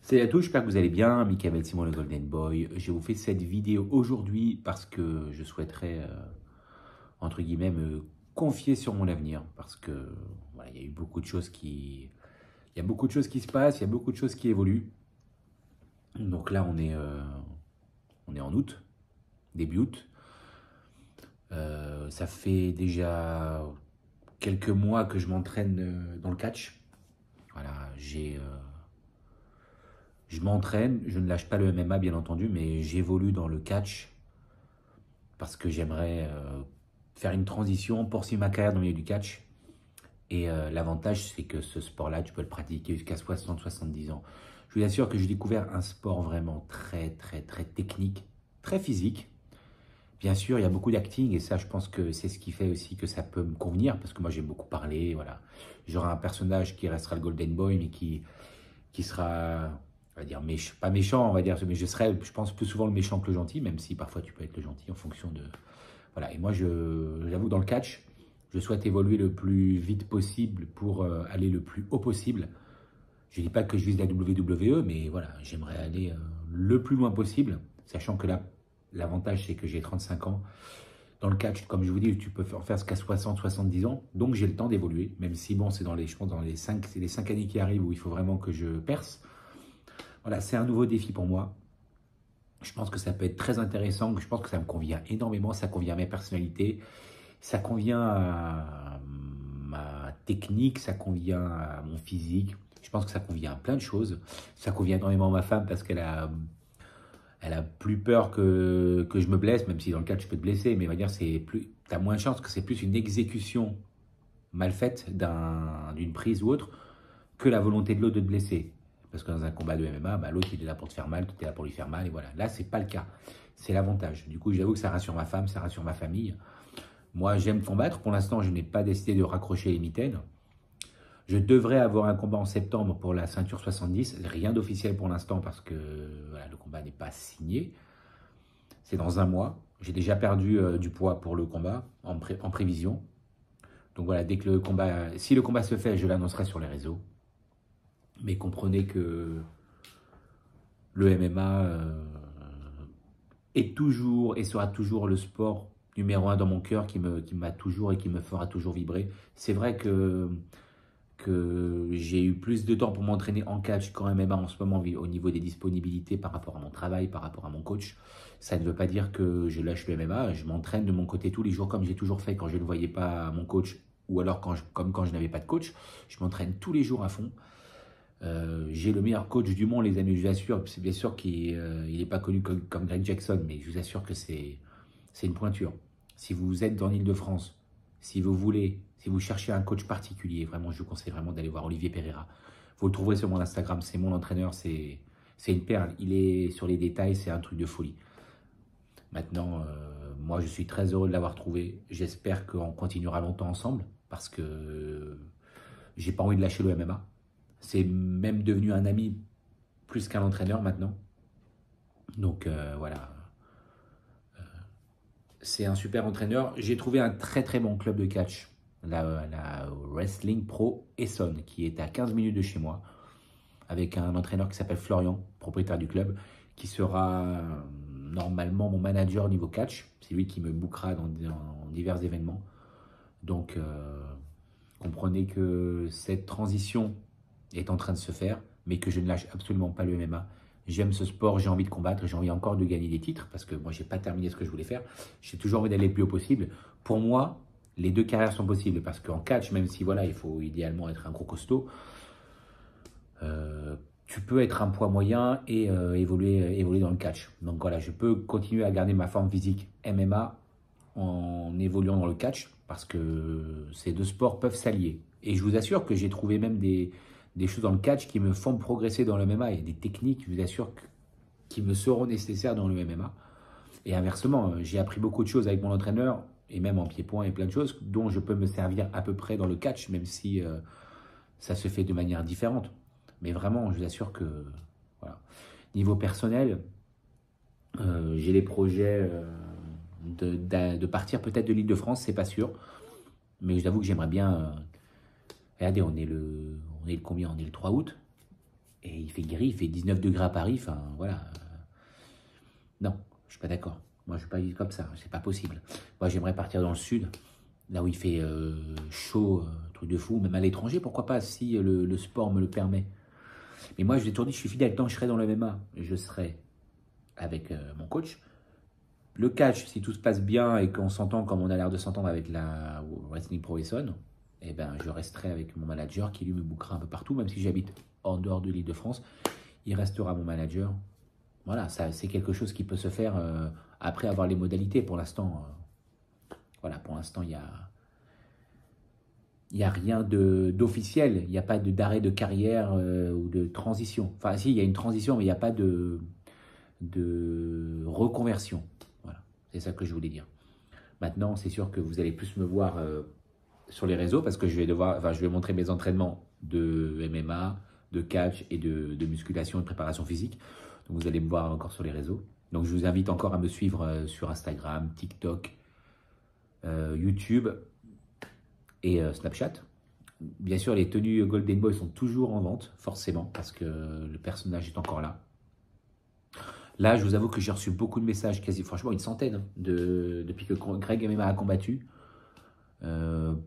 Salut à tous, j'espère que vous allez bien. Michael Simon, le Golden Boy. Je vous fais cette vidéo aujourd'hui parce que je souhaiterais, entre guillemets, me confier sur mon avenir. Parce que voilà, il y a eu beaucoup de choses il y a beaucoup de choses qui se passent, il y a beaucoup de choses qui évoluent. Donc là, on est en août, début août. Ça fait déjà quelques mois que je m'entraîne dans le catch. Voilà, je m'entraîne, je ne lâche pas le MMA bien entendu, mais j'évolue dans le catch parce que j'aimerais faire une transition, poursuivre ma carrière dans le milieu du catch. Et l'avantage, c'est que ce sport-là, tu peux le pratiquer jusqu'à 60-70 ans. Je vous assure que j'ai découvert un sport vraiment très technique, très physique. Bien sûr, il y a beaucoup d'acting et ça, je pense que c'est ce qui fait aussi que ça peut me convenir parce que moi, j'ai beaucoup parlé. Voilà. J'aurai un personnage qui restera le Golden Boy, mais qui sera, on va dire, pas méchant, on va dire, mais je serai, je pense, plus souvent le méchant que le gentil, même si parfois tu peux être le gentil en fonction de... Voilà, et moi, j'avoue, dans le catch, je souhaite évoluer le plus vite possible pour aller le plus haut possible. Je ne dis pas que je vise la WWE, mais voilà, j'aimerais aller le plus loin possible, sachant que là, l'avantage, c'est que j'ai 35 ans. Dans le catch, comme je vous dis, tu peux en faire jusqu'à 60-70 ans, donc j'ai le temps d'évoluer, même si, bon, c'est je pense, dans c'est les 5 années qui arrivent où il faut vraiment que je perce. Voilà, c'est un nouveau défi pour moi. Je pense que ça peut être très intéressant. Je pense que ça me convient énormément. Ça convient à mes personnalités. Ça convient à ma technique. Ça convient à mon physique. Je pense que ça convient à plein de choses. Ça convient énormément à ma femme parce elle a plus peur que je me blesse, même si dans le cas, je peux te blesser. Mais on va dire, tu as moins de chance que c'est plus une exécution mal faite d'une prise ou autre que la volonté de l'autre de te blesser. Parce que dans un combat de MMA, bah, l'autre il est là pour te faire mal, tout est là pour lui faire mal, et voilà. Là, c'est pas le cas. C'est l'avantage. Du coup, j'avoue que ça rassure ma femme, ça rassure ma famille. Moi, j'aime combattre. Pour l'instant, je n'ai pas décidé de raccrocher les mitaines. Je devrais avoir un combat en septembre pour la ceinture 70. Rien d'officiel pour l'instant parce que voilà, le combat n'est pas signé. C'est dans un mois. J'ai déjà perdu du poids pour le combat en prévision. Donc voilà, dès que si le combat se fait, je l'annoncerai sur les réseaux. Mais comprenez que le MMA est toujours et sera toujours le sport numéro un dans mon cœur qui m'a toujours et qui me fera toujours vibrer. C'est vrai que j'ai eu plus de temps pour m'entraîner en catch qu'en MMA en ce moment au niveau des disponibilités par rapport à mon travail, par rapport à mon coach. Ça ne veut pas dire que je lâche le MMA. Je m'entraîne de mon côté tous les jours comme j'ai toujours fait quand je ne voyais pas mon coach ou alors comme quand je n'avais pas de coach. Je m'entraîne tous les jours à fond. J'ai le meilleur coach du monde, les amis, je vous assure. C'est bien sûr qu'il n'est pas connu comme Greg Jackson, mais je vous assure que c'est une pointure. Si vous êtes dans l'Île-de-France, si vous cherchez un coach particulier, vraiment, je vous conseille vraiment d'aller voir Olivier Pereira. Vous le trouverez sur mon Instagram, c'est mon entraîneur, c'est une perle. Il est sur les détails, c'est un truc de folie. Maintenant, moi, je suis très heureux de l'avoir trouvé. J'espère qu'on continuera longtemps ensemble parce que j'ai pas envie de lâcher le MMA. C'est même devenu un ami plus qu'un entraîneur maintenant. Donc voilà, c'est un super entraîneur. J'ai trouvé un très bon club de catch, la Wrestling Pro Essonne, qui est à 15 minutes de chez moi, avec un entraîneur qui s'appelle Florian, propriétaire du club, qui sera normalement mon manager au niveau catch. C'est lui qui me bookera dans divers événements. Donc comprenez que cette transition est en train de se faire, mais que je ne lâche absolument pas le MMA. J'aime ce sport, j'ai envie de combattre, j'ai envie encore de gagner des titres, parce que moi, je n'ai pas terminé ce que je voulais faire. J'ai toujours envie d'aller le plus haut possible. Pour moi, les deux carrières sont possibles, parce qu'en catch, même si voilà, il faut idéalement être un gros costaud, tu peux être un poids moyen et évoluer dans le catch. Donc voilà, je peux continuer à garder ma forme physique MMA en évoluant dans le catch, parce que ces deux sports peuvent s'allier. Et je vous assure que j'ai trouvé même des choses dans le catch qui me font progresser dans le MMA et des techniques, je vous assure, qui me seront nécessaires dans le MMA. Et inversement, j'ai appris beaucoup de choses avec mon entraîneur, et même en pied-point et plein de choses, dont je peux me servir à peu près dans le catch, même si ça se fait de manière différente. Mais vraiment, je vous assure que, voilà. Niveau personnel, j'ai les projets de partir peut-être de l'Île-de-France, c'est pas sûr. Mais je t'avoue que j'aimerais bien... regardez, on est le combien? On est le 3 août. Et il fait gris, il fait 19 degrés à Paris, enfin voilà. Non, je suis pas d'accord. Moi, je ne suis pas vivre comme ça, c'est pas possible. Moi, j'aimerais partir dans le sud, là où il fait chaud, truc de fou, même à l'étranger, pourquoi pas, si le sport me le permet. Mais moi, je l'ai toujours dit, je suis fidèle, tant que je serai dans le MMA, je serai avec mon coach. Le catch, si tout se passe bien et qu'on s'entend comme on a l'air de s'entendre avec la Wrestling Prohibition, eh ben, je resterai avec mon manager qui lui me bookera un peu partout, même si j'habite en dehors de l'Île-de-France, il restera mon manager. Voilà, ça, c'est quelque chose qui peut se faire après avoir les modalités. Pour l'instant, voilà, pour l'instant, il y a rien d'officiel. Il n'y a pas d'arrêt de carrière ou de transition. Enfin, si, il y a une transition, mais il n'y a pas de reconversion. Voilà, c'est ça que je voulais dire. Maintenant, c'est sûr que vous allez plus me voir sur les réseaux parce que je vais montrer mes entraînements de MMA, de catch et de musculation et de préparation physique. Donc vous allez me voir encore sur les réseaux. Donc je vous invite encore à me suivre sur Instagram, TikTok, YouTube et Snapchat. Bien sûr, les tenues Golden Boy sont toujours en vente, forcément, parce que le personnage est encore là. Là, je vous avoue que j'ai reçu beaucoup de messages, quasi franchement une centaine, hein, depuis que Greg MMA a combattu,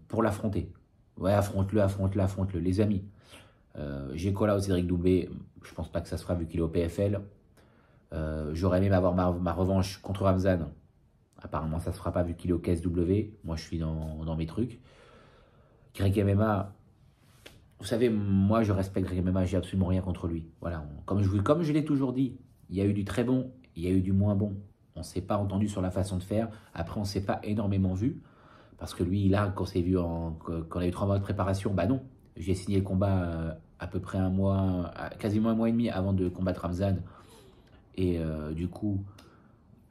pour l'affronter. Ouais, affronte-le, affronte-le, affronte-le, les amis. J'ai call out Cédric Doumbé, je pense pas que ça se fera vu qu'il est au PFL. J'aurais aimé avoir ma revanche contre Ramzan. Apparemment, ça se fera pas vu qu'il est au KSW. Moi, je suis dans mes trucs. Greg MMA, vous savez, moi, je respecte Greg MMA, j'ai absolument rien contre lui. Voilà, comme je l'ai toujours dit, il y a eu du très bon, il y a eu du moins bon. On ne s'est pas entendu sur la façon de faire. Après, on ne s'est pas énormément vu. Parce que lui, là, quand on s'est vu, quand on a eu 3 mois de préparation, bah non. J'ai signé le combat à peu près un mois, quasiment un mois et demi avant de combattre Ramzan. Et du coup,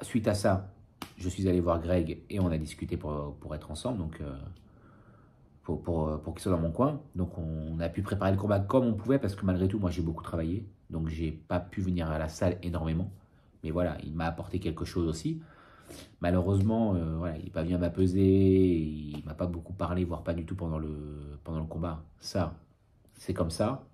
suite à ça, je suis allé voir Greg et on a discuté pour être ensemble, donc pour qu'il soit dans mon coin. Donc on a pu préparer le combat comme on pouvait parce que malgré tout, moi j'ai beaucoup travaillé. Donc j'ai pas pu venir à la salle énormément. Mais voilà, il m'a apporté quelque chose aussi. Malheureusement, voilà, il n'est pas venu m'appeser, il m'a pas beaucoup parlé, voire pas du tout pendant le combat. Ça, c'est comme ça.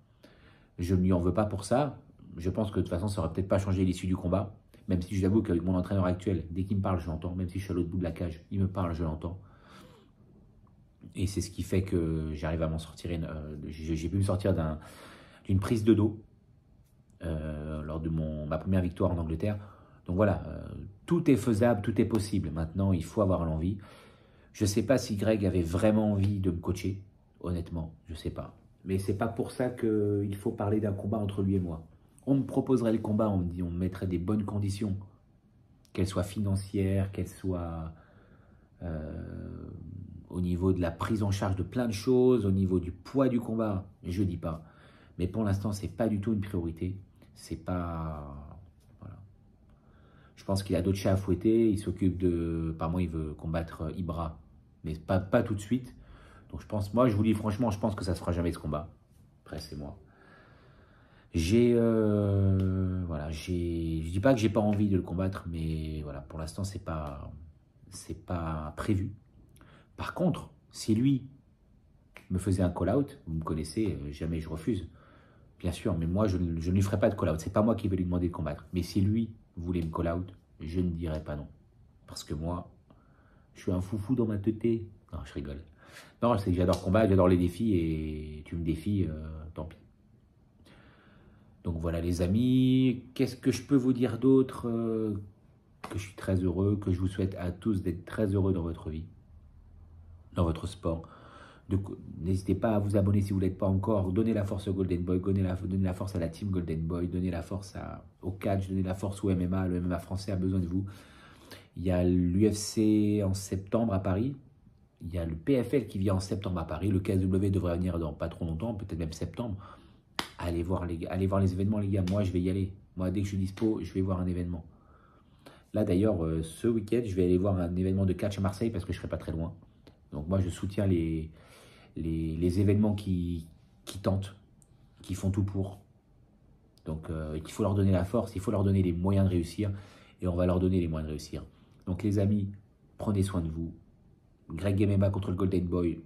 Je ne lui en veux pas pour ça. Je pense que de toute façon, ça n'aurait peut-être pas changé l'issue du combat. Même si je l'avoue qu'avec mon entraîneur actuel, dès qu'il me parle, je l'entends. Même si je suis à l'autre bout de la cage, il me parle, je l'entends. Et c'est ce qui fait que j'arrive à m'en sortir. J'ai pu me sortir d'une prise de dos lors de ma première victoire en Angleterre. Donc voilà, tout est faisable, tout est possible. Maintenant, il faut avoir l'envie. Je ne sais pas si Greg avait vraiment envie de me coacher, honnêtement, je ne sais pas. Mais ce n'est pas pour ça qu'il faut parler d'un combat entre lui et moi. On me proposerait le combat, on me mettrait des bonnes conditions, qu'elles soient financières, qu'elles soient au niveau de la prise en charge de plein de choses, au niveau du poids du combat, je ne dis pas. Mais pour l'instant, ce n'est pas du tout une priorité. C'est pas... Voilà. Je pense qu'il a d'autres chats à fouetter. Il s'occupe de... Par moi, il veut combattre Ibra, mais pas tout de suite. Donc je pense, moi je vous dis franchement, je pense que ça ne se fera jamais ce combat. Après, c'est moi. Voilà, je dis pas que j'ai pas envie de le combattre, mais voilà, pour l'instant, c'est pas prévu. Par contre, si lui me faisait un call-out, vous me connaissez, jamais je refuse. Bien sûr, mais moi, je ne lui ferai pas de call-out. C'est pas moi qui vais lui demander de combattre. Mais si lui voulait me call-out, je ne dirais pas non. Parce que moi, je suis un foufou dans ma teuté. Non, je rigole. Non, c'est que j'adore combattre, j'adore les défis et tu me défies, tant pis. Donc voilà les amis, qu'est-ce que je peux vous dire d'autre que je suis très heureux, que je vous souhaite à tous d'être très heureux dans votre vie, dans votre sport. N'hésitez pas à vous abonner si vous ne l'êtes pas encore. Donnez la force au Golden Boy, donnez la force à la team Golden Boy, donnez la force au catch, donnez la force au MMA. Le MMA français a besoin de vous. Il y a l'UFC en septembre à Paris. Il y a le PFL qui vient en septembre à Paris. Le KSW devrait venir dans pas trop longtemps, peut-être même septembre. Allez voir les événements, les gars. Moi, je vais y aller. Moi, dès que je suis dispo, je vais voir un événement. Là, d'ailleurs, ce week-end, je vais aller voir un événement de catch à Marseille parce que je ne serai pas très loin. Donc, moi, je soutiens les événements qui tentent, qui font tout pour. Donc, il faut leur donner la force, il faut leur donner les moyens de réussir. Et on va leur donner les moyens de réussir. Donc, les amis, prenez soin de vous. Greg MMA contre le Golden Boy,